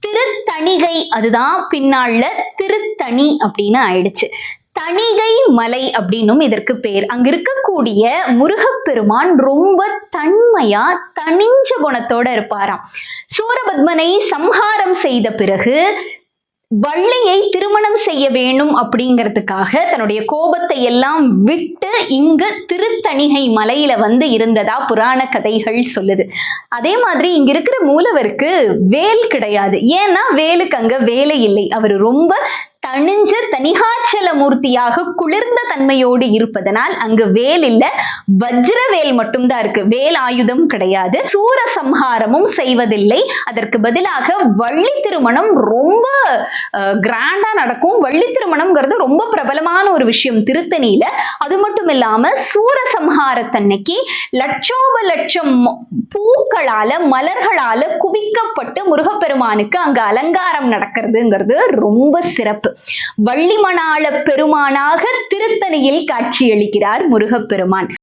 திருத்தணிகை அதுதான் பின்னால திருத்தணி அப்படின்னு ஆயிடுச்சு. தணிகை மலை அப்படின்னும் இதற்கு பேர். அங்க இருக்கக்கூடிய முருகப்பெருமான் ரொம்ப தன்மையா தனிஞ்ச குணத்தோட இருப்பாராம். சூரபத்மனை சம்ஹாரம் செய்த பிறகு வள்ளியை திருமணம் செய்ய வேணும் அப்படிங்கிறதுக்காக தன்னுடைய கோபத்தை எல்லாம் விட்டு இங்கு திருத்தணிகை மலையில வந்து இருந்ததா புராண கதைகள் சொல்லுது. அதே மாதிரி இங்க இருக்கிற மூலவருக்கு வேல் கிடையாது. ஏன்னா வேலுக்கு அங்க வேலை இல்லை. அவர் ரொம்ப தனிஞ்ச தனிகாச்சல மூர்த்தியாக குளிர்ந்த தன்மையோடு இருப்பதனால் அங்கு வேல் இல்ல, வஜ்ரவேல் மட்டும்தான் இருக்கு. வேல் ஆயுதம் கிடையாது. சூரசம்ஹாரமும் செய்வதில்லை. அதற்கு பதிலாக வள்ளி திருமணம் ரொம்ப கிராண்டா நடக்கும். வள்ளி திருமணம்ங்கிறது ரொம்ப பிரபலமான ஒரு விஷயம் திருத்தணியில. அது மட்டும் இல்லாம சூரசம்ஹாரத்தன்னைக்கு லட்சோப லட்சம் பூக்களால மலர்களால குவிக்கப்பட்டு முருகப்பெருமானுக்கு அங்க அலங்காரம் நடக்கிறதுங்கிறது ரொம்ப சிறப்பு. வள்ளிமணாள பெருமானாக திருத்தணியில் காட்சியளிக்கிறார் முருகப்பெருமான்.